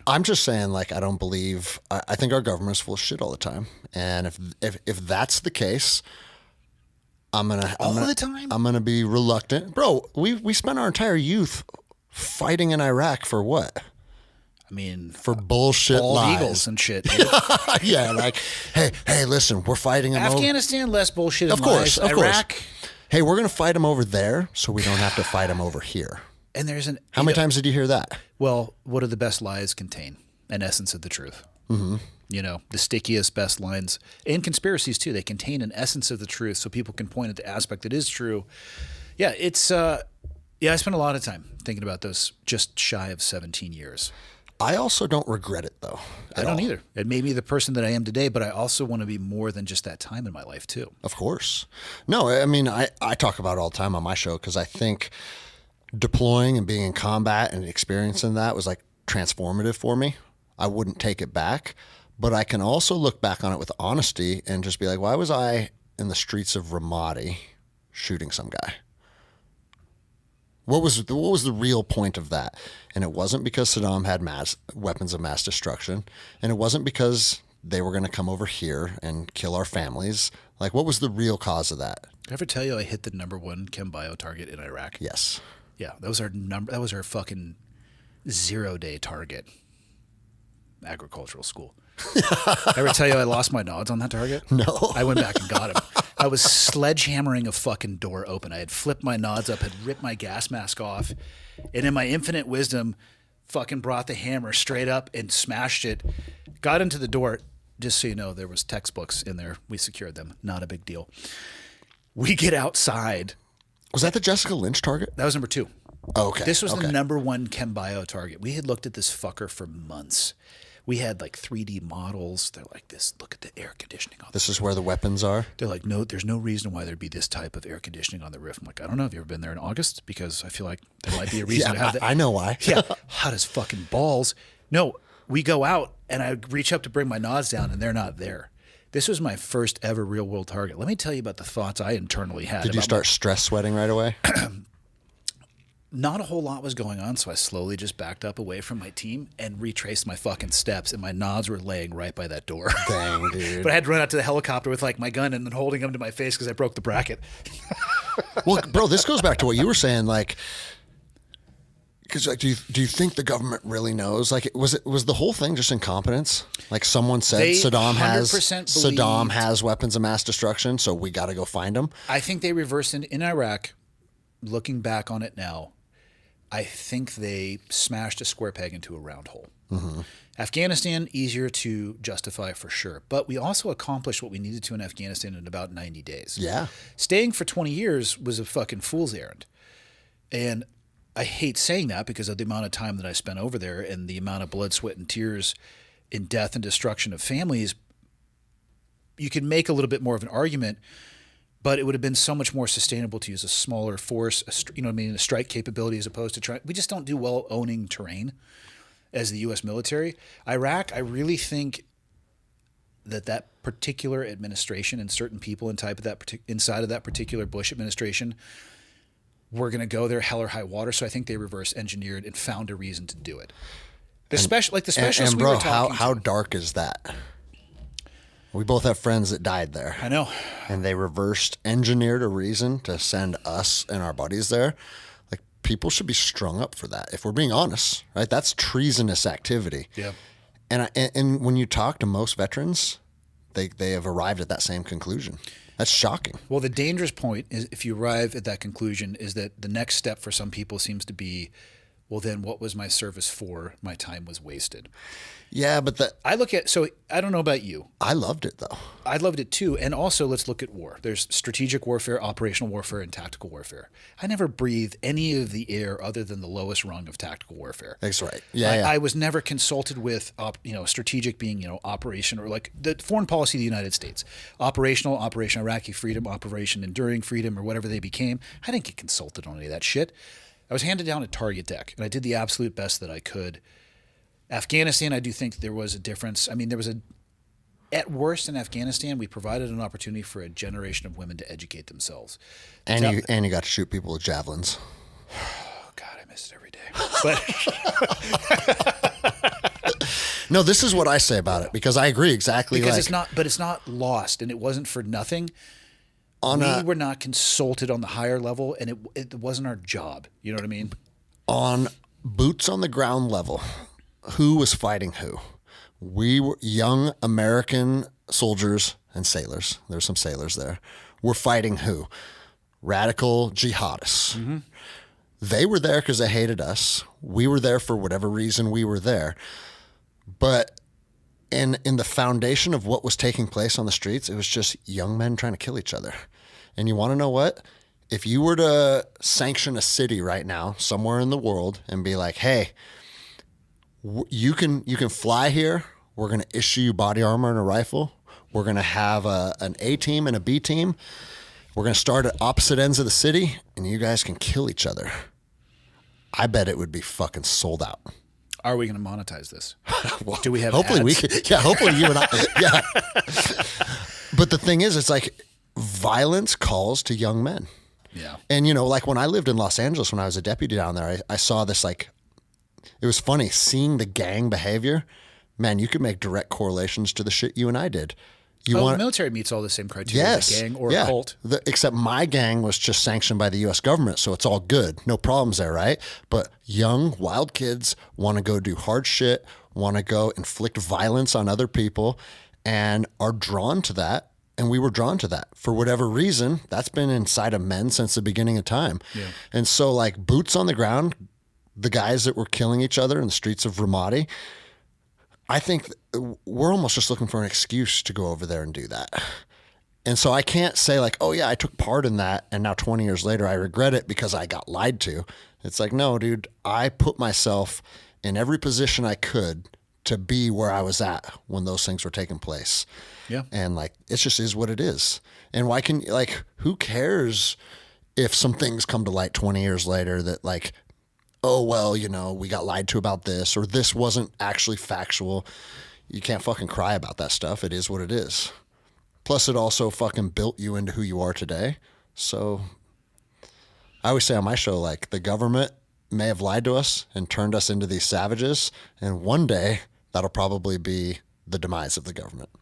I'm just saying, like, I don't believe. I think our government's full of shit all the time, and if that's the case, All the time? I'm gonna be reluctant, bro. We spent our entire youth fighting in Iraq for what? I mean, For bullshit bald lies. eagles and shit. Dude. Yeah, like, hey, listen, we're fighting them over. Afghanistan, less bullshit. Of course, lies. of course. Iraq, Hey, we're gonna fight them over there, so we don't have to fight them over here. and there's an. How many times did you hear that? Well, what do the best lies contain? An essence of the truth. Mm-hmm. You know, the stickiest, best lines, and conspiracies too. They contain an essence of the truth, so people can point at the aspect that is true. Yeah, it's. Yeah, I spent a lot of time thinking about those. Just shy of 17 years. I also don't regret it though. I don't either. It made me the person that I am today, but I also want to be more than just that time in my life too. Of course. No, I mean, I talk about it all the time on my show because I think deploying and being in combat and experiencing that was like transformative for me. I wouldn't take it back, but I can also look back on it with honesty and just be like, why was I in the streets of Ramadi shooting some guy? What was the real point of that? And it wasn't because Saddam had weapons of mass destruction, and it wasn't because they were going to come over here and kill our families. Like, what was the real cause of that? Did I ever tell you I hit the #1 chem bio target in Iraq? Yes. Yeah, that was our number. That was our fucking 0-day target. Agricultural school. Ever tell you I lost my nods on that target? No. I went back and got him. I was sledgehammering a fucking door open. I had flipped my nods up, had ripped my gas mask off, and in my infinite wisdom, fucking brought the hammer straight up and smashed it. Got into the door. Just so you know, there was textbooks in there. We secured them. Not a big deal. We get outside. Was that the Jessica Lynch target? That was #2. Oh, okay. This was okay. the #1 chem bio target. We had looked at this fucker for months. We had like 3D models. They're like, this, look at the air conditioning on This is where the weapons are? They're like, no, there's no reason why there'd be this type of air conditioning on the roof. I'm like, I don't know. Have you ever been there in August? Because I feel like there might be a reason to have that. I know why. Yeah, hot as fucking balls. No, we go out and I reach up to bring my nods down and they're not there. This was my first ever real world target. Let me tell you about the thoughts I internally had. Did you start stress sweating right away? Not a whole lot was going on, so I slowly just backed up away from my team and retraced my fucking steps, and my nods were laying right by that door. Dang, dude. But I had to run out to the helicopter with like my gun and then holding them to my face because I broke the bracket. Well, bro, this goes back to what you were saying, like, because like, do you think the government really knows? Like, was the whole thing just incompetence? Like, someone said They Saddam 100% has weapons of mass destruction, so we got to go find him. I think they reversed in Iraq. Looking back on it now, I think they smashed a square peg into a round hole. Mm-hmm. Afghanistan, easier to justify for sure. But we also accomplished what we needed to in Afghanistan in about 90 days. Yeah. Staying for 20 years was a fucking fool's errand. And I hate saying that because of the amount of time that I spent over there and the amount of blood, sweat, and tears in death and destruction of families. You can make a little bit more of an argument, but it would have been so much more sustainable to use a smaller force, a strike capability as opposed to trying. We just don't do well owning terrain as the U.S. military. Iraq, I really think that particular administration and certain people inside of that particular Bush administration were going to go there hell or high water. So I think they reverse engineered and found a reason to do it. The specialists And we bro, were talking how to. dark is that? We both have friends that died there. I know. And they reversed engineered a reason to send us and our buddies there. Like, people should be strung up for that. If we're being honest, right? That's treasonous activity. Yeah. And when you talk to most veterans, they have arrived at that same conclusion. That's shocking. Well, the dangerous point is if you arrive at that conclusion is that the next step for some people seems to be, well, then what was my service for? My time was wasted. Yeah, but So I don't know about you. I loved it though. I loved it too. And also let's look at war. There's strategic warfare, operational warfare, and tactical warfare. I never breathed any of the air other than the lowest rung of tactical warfare. That's right. Yeah, I was never consulted with, strategic being, operation or like the foreign policy of the United States. Operational, Operation Iraqi Freedom, Operation Enduring Freedom, or whatever they became. I didn't get consulted on any of that shit. I was handed down a target deck, and I did the absolute best that I could. Afghanistan, I do think there was a difference. I mean, at worst in Afghanistan, we provided an opportunity for a generation of women to educate themselves. And you got to shoot people with javelins. Oh, God, I miss it every day. But No, this is what I say about it because I agree exactly. Because like, it's not lost, and it wasn't for nothing. on We were not consulted on the higher level, and it wasn't our job. You know what I mean? on boots on the ground level, who was fighting who? We were young American soldiers and sailors. There's some sailors there. We're fighting who? Radical jihadists. They were there because they hated us. We were there for whatever reason we were there. But in the foundation of what was taking place on the streets, it was just young men trying to kill each other. And you want to know what? If you were to sanction a city right now, somewhere in the world, and be like, hey, you can fly here. We're going to issue you body armor and a rifle. We're going to have an A team and a B team. We're going to start at opposite ends of the city, and you guys can kill each other. I bet it would be fucking sold out. Are we going to monetize this? Well, Do we have hopefully ads? we could. Yeah, hopefully you and I. Yeah. But the thing is, it's like violence calls to young men. Yeah. And, like when I lived in Los Angeles, when I was a deputy down there, I saw this, like, it was funny seeing the gang behavior. Man, you could make direct correlations to the shit you and I did. The military meets all the same criteria as a gang or a cult. Except my gang was just sanctioned by the U.S. government, so it's all good. No problems there, right? But young, wild kids want to go do hard shit, want to go inflict violence on other people, and are drawn to that. And we were drawn to that. For whatever reason, that's been inside of men since the beginning of time. Yeah. And so, like, boots on the ground, the guys that were killing each other in the streets of Ramadi, I think we're almost just looking for an excuse to go over there and do that. And so I can't say like, oh yeah, I took part in that, and now 20 years later I regret it because I got lied to. It's like, no, dude, I put myself in every position I could to be where I was at when those things were taking place. Yeah. And like, it just is what it is. And who cares if some things come to light 20 years later that like, oh, well, we got lied to about this, or this wasn't actually factual. You can't fucking cry about that stuff. It is what it is. Plus, it also fucking built you into who you are today. So I always say on my show, like, the government may have lied to us and turned us into these savages, and one day that'll probably be the demise of the government.